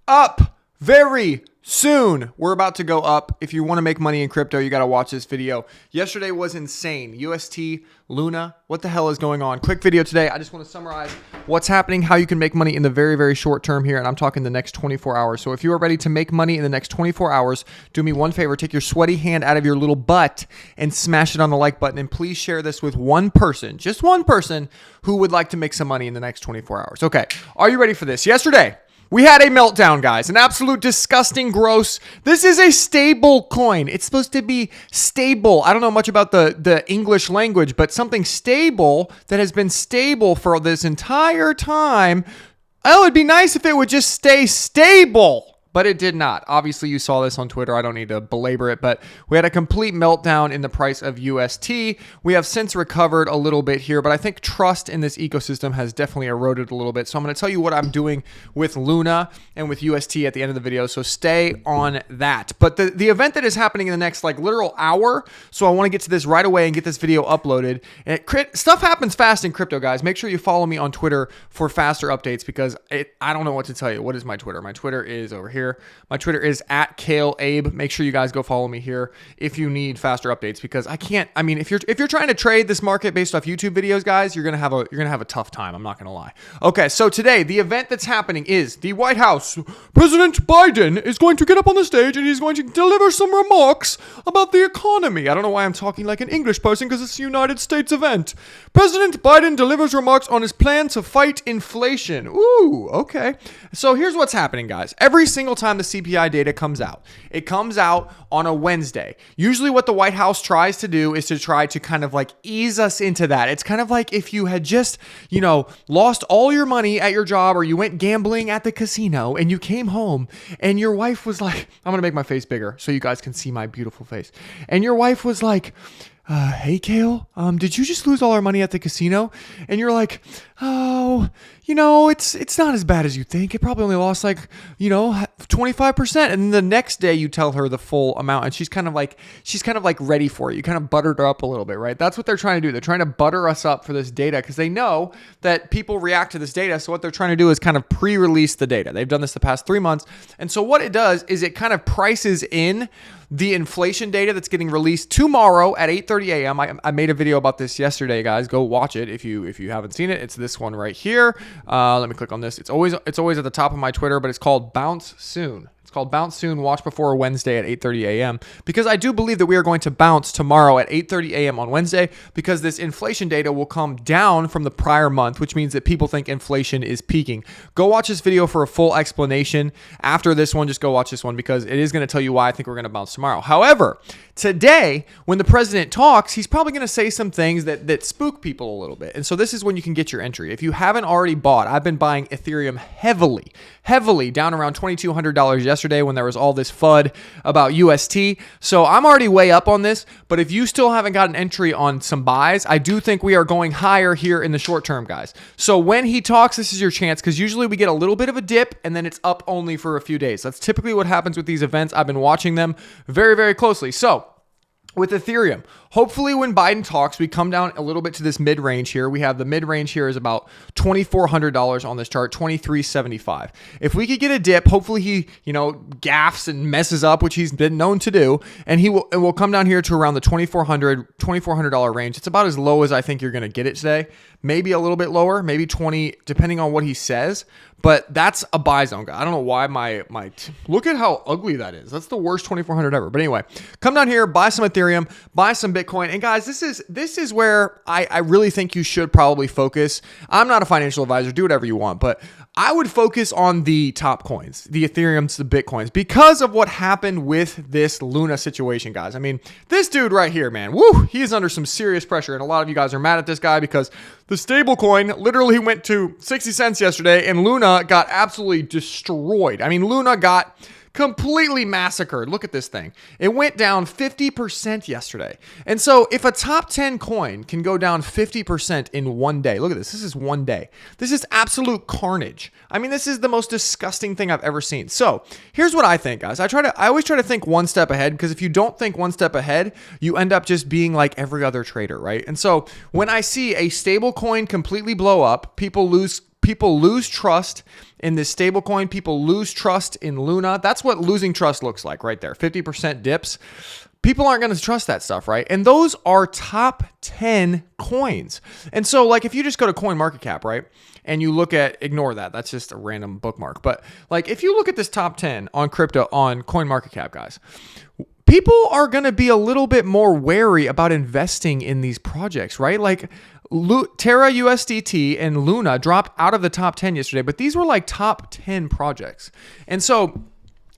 up very soon. We're about to go up. If you want to make money in crypto, you got to watch this video. Yesterday was insane. UST, Luna, what the hell is going on? Quick video today. I just want to summarize what's happening, how you can make money in the very, very short term here. And I'm talking the next 24 hours. So if you are ready to make money in the next 24 hours, do me one favor. Take your sweaty hand out of your little butt and smash it on the like button. And please share this with one person, just one person who would like to make some money in the next 24 hours. Okay. Are you ready for this? Yesterday, we had a meltdown, guys. An absolute disgusting, gross. This is a stable coin. It's supposed to be stable. I don't know much about the English language, but something stable that has been stable for this entire time. Oh, it'd be nice if it would just stay stable. But it did not. Obviously, you saw this on Twitter. I don't need to belabor it, but we had a complete meltdown in the price of UST. We have since recovered a little bit here, but I think trust in this ecosystem has definitely eroded a little bit. So I'm going to tell you what I'm doing with Luna and with UST at the end of the video. So stay on that. But the event that is happening in the next literal hour, so I want to get to this right away and get this video uploaded. And stuff happens fast in crypto, guys. Make sure you follow me on Twitter for faster updates because I don't know what to tell you. What is my Twitter? My Twitter is over here. My Twitter is @KaleAbe. Make sure you guys go follow me here if you need faster updates because if you're trying to trade this market based off YouTube videos, guys, you're gonna have a tough time. I'm not gonna lie. Okay, so today the event that's happening is the White House. President Biden is going to get up on the stage and he's going to deliver some remarks about the economy. I don't know why I'm talking like an English person because it's a United States event. President Biden delivers remarks on his plan to fight inflation. Ooh, okay. So here's what's happening, guys. Every single time the CPI data comes out, it comes out on a Wednesday. Usually what the White House tries to do is to try to kind of ease us into that. It's kind of like if you had just, lost all your money at your job or you went gambling at the casino and you came home and your wife was like, I'm going to make my face bigger so you guys can see my beautiful face. And your wife was like, hey, Kale, did you just lose all our money at the casino? And you're like, oh, it's not as bad as you think. It probably only lost 25%. And the next day you tell her the full amount and she's kind of ready for it. You kind of buttered her up a little bit, right? That's what they're trying to do. They're trying to butter us up for this data because they know that people react to this data. So what they're trying to do is kind of pre-release the data. They've done this the past 3 months. And so what it does is it kind of prices in the inflation data that's getting released tomorrow at 8:30 a.m. I made a video about this yesterday, guys. Go watch it if you haven't seen it. It's this one right here. Let me click on this. It's always at the top of my Twitter, but it's called Bounce Soon. Called Bounce Soon, watch before Wednesday at 8:30 a.m. because I do believe that we are going to bounce tomorrow at 8:30 a.m. on Wednesday because this inflation data will come down from the prior month, which means that people think inflation is peaking. Go watch this video for a full explanation. After this one, just go watch this one because it is going to tell you why I think we're going to bounce tomorrow. However, today, when the president talks, he's probably going to say some things that spook people a little bit. And so this is when you can get your entry. If you haven't already bought, I've been buying Ethereum heavily down around $2,200 yesterday when there was all this FUD about UST. So I'm already way up on this, but if you still haven't got an entry on some buys, I do think we are going higher here in the short term, guys. So when he talks, this is your chance because usually we get a little bit of a dip and then it's up only for a few days. That's typically what happens with these events. I've been watching them very, very closely. So with Ethereum, hopefully when Biden talks, we come down a little bit to this mid-range here. We have the mid-range here is about $2,400 on this chart, $2,375. If we could get a dip, hopefully he, gaffes and messes up, which he's been known to do, and we'll come down here to around the $2,400 range. It's about as low as I think you're going to get it today. Maybe a little bit lower, maybe 20, depending on what he says. But that's a buy zone, guy. I don't know why look at how ugly that is. That's the worst 2,400 ever. But anyway, come down here, buy some Ethereum, buy some Bitcoin. And guys, this is where I really think you should probably focus. I'm not a financial advisor. Do whatever you want. But I would focus on the top coins, the Ethereums, the Bitcoins, because of what happened with this Luna situation, guys. I mean, this dude right here, man, he is under some serious pressure. And a lot of you guys are mad at this guy because the stable coin literally went to 60 cents yesterday and Luna got absolutely destroyed. I mean, Luna got completely massacred. Look at this thing. It went down 50% yesterday. And so if a top 10 coin can go down 50% in one day, look at this. This is one day. This is absolute carnage. I mean, this is the most disgusting thing I've ever seen. So here's what I think, guys. I always try to think one step ahead, because if you don't think one step ahead, you end up just being like every other trader, right? And so when I see a stable coin completely blow up, people lose People lose trust in this stablecoin. People lose trust in Luna. That's what losing trust looks like right there. 50% dips. People aren't going to trust that stuff, right? And those are top 10 coins. And so like if you just go to CoinMarketCap, right? And you look at, ignore that. That's just a random bookmark. But like if you look at this top 10 on crypto on CoinMarketCap, guys, people are going to be a little bit more wary about investing in these projects, right? Like Terra USDT and Luna dropped out of the top 10 yesterday, but these were like top 10 projects. And so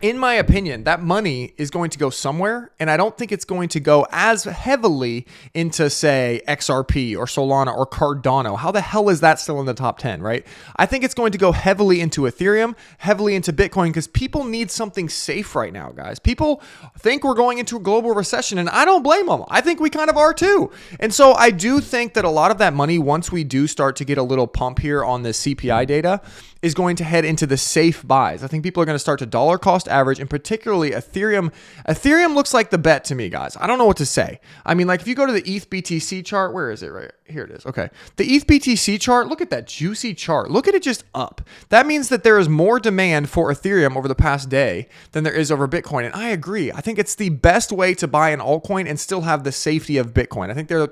in my opinion, that money is going to go somewhere, and I don't think it's going to go as heavily into, say, XRP or Solana or Cardano. How the hell is that still in the top 10, right? I think it's going to go heavily into Ethereum, heavily into Bitcoin, because people need something safe right now, guys. People think we're going into a global recession, and I don't blame them. I think we kind of are too. And so I do think that a lot of that money, once we do start to get a little pump here on this CPI data, is going to head into the safe buys. I think people are going to start to dollar cost average, and particularly Ethereum. Ethereum looks like the bet to me, guys. I don't know what to say. I mean, like if you go to the ETH BTC chart, where is it? Right here it is. Okay. The ETH BTC chart, look at that juicy chart. Look at it just up. That means that there is more demand for Ethereum over the past day than there is over Bitcoin. And I agree. I think it's the best way to buy an altcoin and still have the safety of Bitcoin. I think they're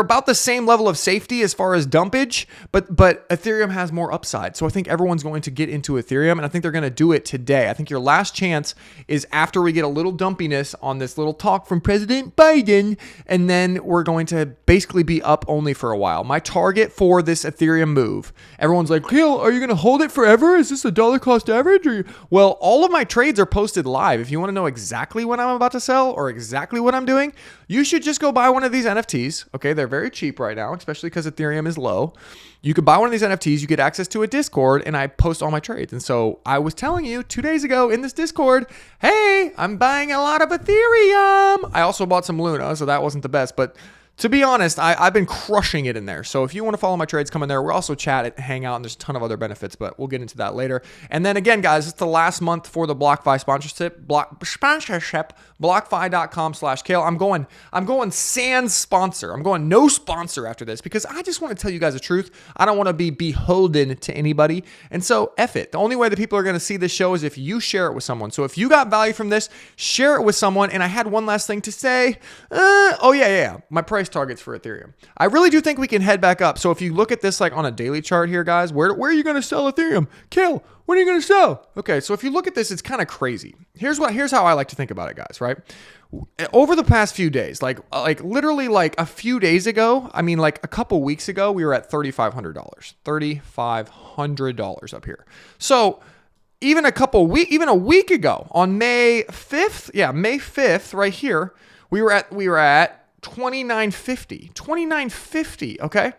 about the same level of safety as far as dumpage, but Ethereum has more upside. So I think everyone's going to get into Ethereum, and I think they're going to do it today. I think your last chance is after we get a little dumpiness on this little talk from President Biden, and then we're going to basically be up only for a while. My target for this Ethereum move, everyone's like, Kale, are you going to hold it forever? Is this a dollar cost average? Well, all of my trades are posted live. If you want to know exactly what I'm about to sell or exactly what I'm doing, you should just go buy one of these NFTs. Okay, they're very cheap right now, especially because Ethereum is low. You could buy one of these NFTs, you get access to a Discord, and I post all my trades. And so I was telling you 2 days ago in this Discord, hey, I'm buying a lot of Ethereum. I also bought some Luna, so that wasn't the best, but to be honest, I've been crushing it in there. So if you want to follow my trades, come in there. We're also chat and hang out, and there's a ton of other benefits, but we'll get into that later. And then again, guys, it's the last month for the BlockFi sponsorship. BlockFi.com/Kale. I'm going sans sponsor. I'm going no sponsor after this because I just want to tell you guys the truth. I don't want to be beholden to anybody. And so F it. The only way that people are going to see this show is if you share it with someone. So if you got value from this, share it with someone. And I had one last thing to say. My price targets for Ethereum. I really do think we can head back up. So if you look at this like on a daily chart here, guys, where are you going to sell Ethereum? Kale, when are you going to sell? Okay, so if you look at this, it's kind of crazy. Here's how I like to think about it, guys, right? Over the past few days, like literally like a few days ago, I mean like a couple weeks ago, we were at $3,500. $3,500 up here. So even a week ago on May 5th, May 5th right here, we were at $29.50, okay?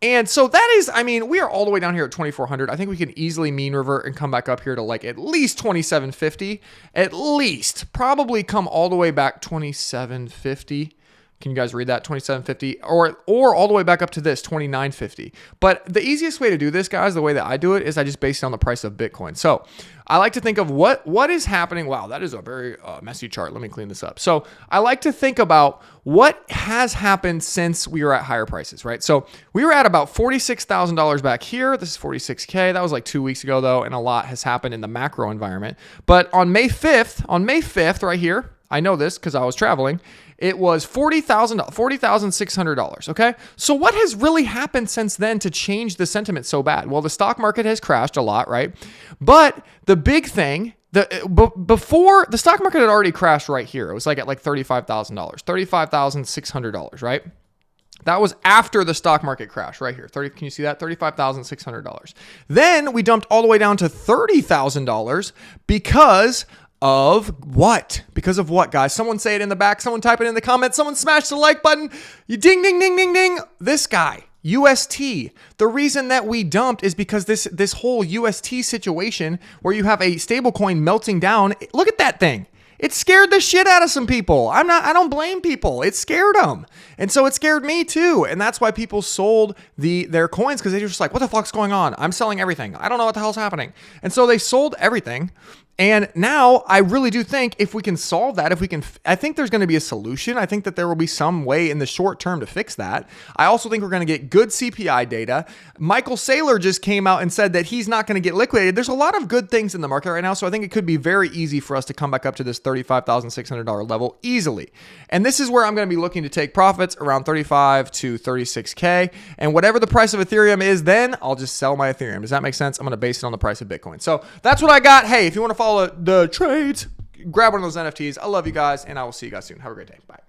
And so that is, I mean, we are all the way down here at 2,400. I think we can easily mean revert and come back up here to like at least 2,750. At least, probably come all the way back 2,750. Can you guys read that? 2,750 or all the way back up to this 2,950. But the easiest way to do this, guys, the way that I do it is I just base it on the price of Bitcoin. So I like to think of what is happening. Wow, that is a very messy chart. Let me clean this up. So I like to think about what has happened since we were at higher prices, right? So we were at about $46,000 back here. This is 46K. That was like 2 weeks ago though, and a lot has happened in the macro environment. But on May 5th right here, I know this because I was traveling. It was $40,600. Okay. So what has really happened since then to change the sentiment so bad? Well, the stock market has crashed a lot, right? But the big thing, before the stock market had already crashed right here. It was like at like $35,000, $35,600, right? That was after the stock market crash right here. Can you see that? $35,600. Then we dumped all the way down to $30,000 because of what? Because of what, guys? Someone say it in the back. Someone type it in the comments. Someone smash the like button. You ding, ding, ding, ding, ding. This guy, UST. The reason that we dumped is because this whole UST situation where you have a stable coin melting down. Look at that thing. It scared the shit out of some people. I don't blame people. It scared them. And so it scared me too. And that's why people sold their coins because they were just like, what the fuck's going on? I'm selling everything. I don't know what the hell's happening. And so they sold everything. And now I really do think if we can solve that, I think there's going to be a solution. I think that there will be some way in the short term to fix that. I also think we're going to get good CPI data. Michael Saylor just came out and said that he's not going to get liquidated. There's a lot of good things in the market right now. So I think it could be very easy for us to come back up to this $35,600 level easily. And this is where I'm going to be looking to take profits around 35 to 36K. And whatever the price of Ethereum is, then I'll just sell my Ethereum. Does that make sense? I'm going to base it on the price of Bitcoin. So that's what I got. Hey, if you want to follow the trades, grab one of those NFTs. I love you guys, and I will see you guys soon. Have a great day. Bye.